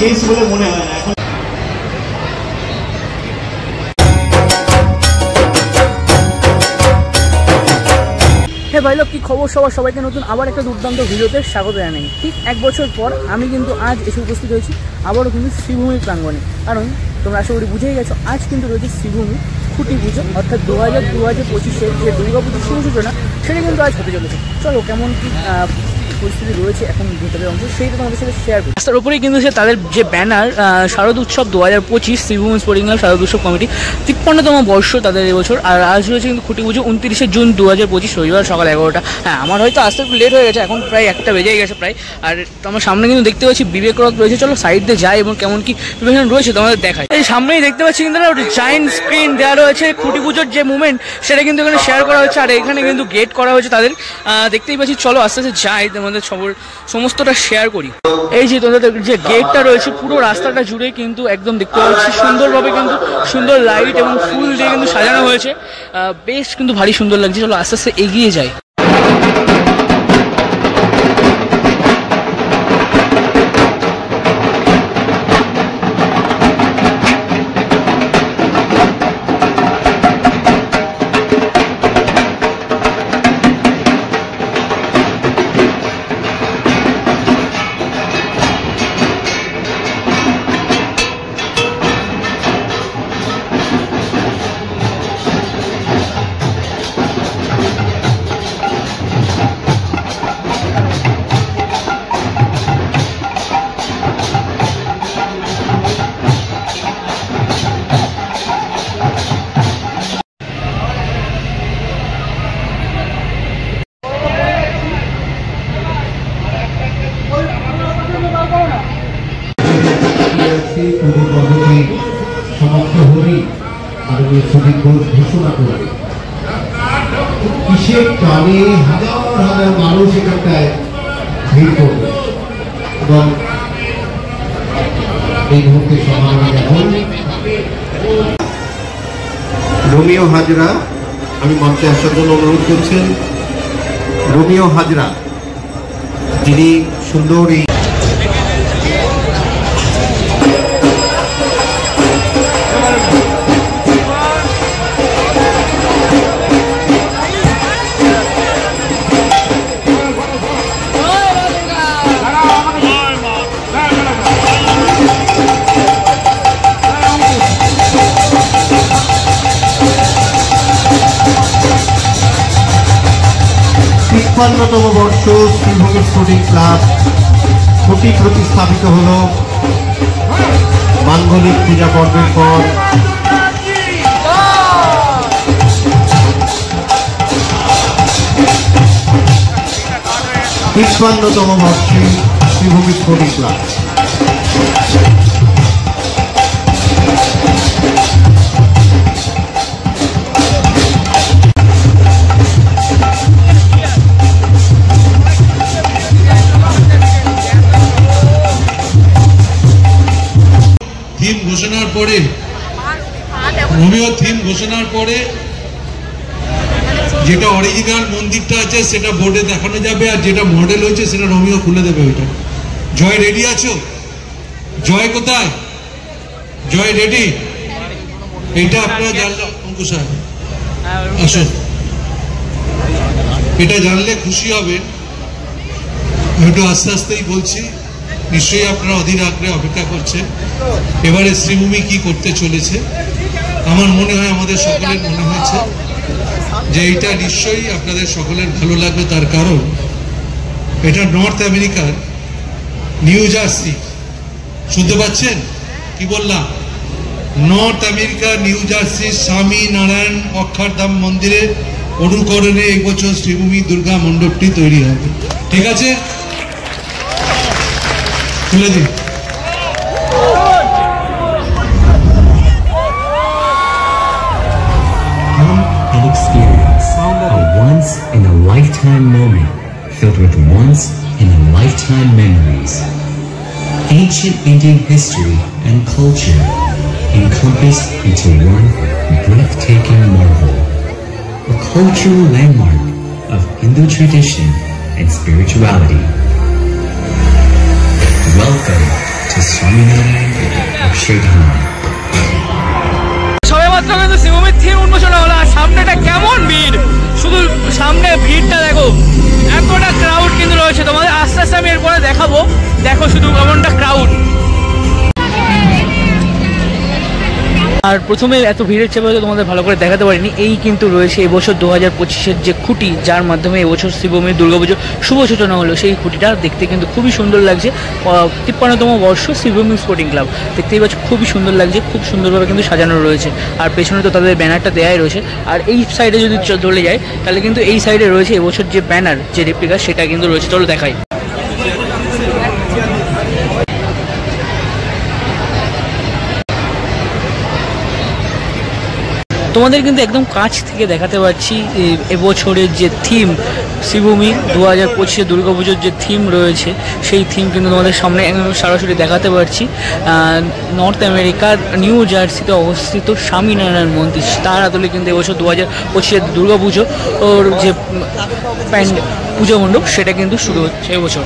Case বলে মনে হয় না এখন। হ্যাঁ ভাই লোক, কি খবর সবার? সবাইকে নতুন আবার একটা দুর্দান্ত ভিডিওতে স্বাগত জানাই। ঠিক এক বছর পর আমি কিন্তু আজ এসে উপস্থিত হয়েছি আবারও কিন্তু শ্রীভূমির প্রাঙ্গণে। কারণ তোমরা আশা করি বুঝেই গেছো, আজ কিন্তু রয়েছে শ্রীভূমি খুঁটি পুজো, অর্থাৎ 2025-এর যে দুর্গাপুজোর শুভ সূচনা সেটা কিন্তু আজ হতে চলেছে। চলো কেমন কি পরিস্থিতি রয়েছে এখন ভিতরের অংশ সেইটা তোমাদের সাথে শেয়ার করি। রাস্তার উপরেই কিন্তু সে তাদের যে ব্যানার শারদ উৎসব 2025 শ্রীভূমি স্পোর্টিং ক্লাব শারদ উৎসব কমিটি 53তম বর্ষ তাদের এবছর। আর আজ রয়েছে কিন্তু খুঁটি পুজো 29শে জুন 2025 রবিবার সকাল 11টা। হ্যাঁ, আমার হয়তো আসতে একটু লেট হয়ে গেছে, এখন প্রায় 1টা বেজে গেছে প্রায়। আর আমার সামনে কিন্তু দেখতে পাচ্ছি বিবেক রথ রয়েছে। চলো সাইড দিয়ে যাই এবং কেমন কি প্রিপারেশন রয়েছে তোমাদের দেখায়। এই সামনেই দেখতে পাচ্ছি কিন্তু জায়েন্ট স্ক্রিন দেওয়া রয়েছে, খুঁটি পুজোর যে মুভমেন্ট সেটা কিন্তু এখানে শেয়ার করা হচ্ছে। আর এখানে কিন্তু গেট করা হয়েছে তাদের, দেখতেই পাচ্ছি। চলো আস্তে আস্তে যাই, তোমাদের সমস্তটা শেয়ার করি। এই যে তোমাদের যে গেটটা রয়েছে পুরো রাস্তাটা জুড়ে কিন্তু একদম দেখতে পাচ্ছি সুন্দরভাবে কিন্তু সুন্দর লাইট এবং ফুল দিয়ে কিন্তু সাজানো হয়েছে, বেশ কিন্তু ভারী সুন্দর লাগছে। চলো আস্তে আস্তে এগিয়ে যাই। সমাপ্ত হলেই মাননীয় সুদীপ ঘোষ ঘোষণা করবে কিসের টানে হাজার হাজার মানুষ এখানটায় ভিড় করবে এবং এই মুহূর্তে সম্ভাবনা এখন রোমিও হাজরা, আমি মঞ্চে আসার জন্য অনুরোধ করছেন রোমিও হাজরা, যিনি সুন্দর এই 53তম বর্ষ শ্রীভূমি স্পোর্টিং ক্লাব খুঁটি প্রতিস্থাপিত হল মাঙ্গলিক পূজা পর্বের পর। 53তম বর্ষে শ্রীভূমি স্পোর্টিং ক্লাব ঘোষণার পরে রোমিও থিম ঘোষণার পরে যেটা অরিজিনাল মন্দিরটা আছে সেটা বোর্ডে দেখানো যাবে, আর যেটা মডেল হয়েছে সেটা রোমিও খুলে দেবে। ওইটা জয় রেডি আছো? জয় কোথায়? জয় রেডি? এটা আপনারা জানলে অঙ্কুশ সাহেব আসুন, এটা জানলে খুশি হবে। একটু আস্তে আস্তেই বলছি, নিশ্চয়ই আপনারা অধীর আগ্রহে অপেক্ষা করছেন এবারে শ্রীভূমি কি করতে চলেছে। আমার মনে হয় আমাদের সকলের মনে হয়েছে যে এটা নিশ্চয়ই আপনাদের সকলের ভালো লাগবে, তার কারণ এটা নর্থ আমেরিকার নিউ জার্সি, শুনতে পাচ্ছেন কি বললাম? নর্থ আমেরিকার নিউ জার্সি স্বামী নারায়ণ অক্ষরধাম মন্দিরের অনুকরণে এই বছর শ্রীভূমি দুর্গা মণ্ডপটি তৈরি হবে। ঠিক আছে, খুলে দিন। And experience a once-in-a-lifetime moment filled with once-in-a-lifetime memories. Ancient Indian history and culture encompassed into one breathtaking marvel, a cultural landmark of Hindu tradition and spirituality. Welcome to Swaminarayan of Shaitan. সবে মাত্র কিন্তু শ্রীভূমির theme উন্মোচন হলো, আর সামনেটা কেমন ভিড়, শুধু সামনে ভিড়টা দেখো, এতটা ক্রাউড কিন্তু রয়েছে। তোমাদের আস্তে আস্তে আমি এরপরে দেখাবো, দেখো শুধু কেমনটা ক্রাউড। আর প্রথমে এত ভিড়ের চেপে তোমাদের ভালো করে দেখাতে পারিনি, এই কিন্তু রয়েছে এবছর 2025-এর যে খুঁটি, যার মাধ্যমে এবছর শ্রীভূমির দুর্গাপুজো শুভ সূচনা হলো, সেই খুঁটিটা দেখতে কিন্তু খুবই সুন্দর লাগছে। 53তম বর্ষ শ্রীভূমি স্পোর্টিং ক্লাব, দেখতেই পাচ্ছ খুবই সুন্দর লাগছে, খুব সুন্দরভাবে কিন্তু সাজানো রয়েছে। আর পেছনে তো তাদের ব্যানারটা দেওয়াই রয়েছে। আর এই সাইডে যদি চলে যায় তাহলে কিন্তু এই সাইডে রয়েছে এবছর যে ব্যানার, যে রেপ্লিকা, সেটা কিন্তু রয়েছে। চলো দেখাই। তোমাদের কিন্তু একদম কাছ থেকে দেখাতে পারছি এবছরের যে থিম শ্রীভূমি 2025-এ দুর্গাপুজোর যে থিম রয়েছে, সেই থিম কিন্তু তোমাদের সামনে একদম সরাসরি দেখাতে পারছি। নর্থ আমেরিকার নিউ জার্সিতে অবস্থিত স্বামীনারায়ণ মন্দির, তার আদলে কিন্তু এবছর 2025-এর দুর্গাপুজো ওর যে পুজো মণ্ডপ, সেটা কিন্তু শুরু হচ্ছে এবছর।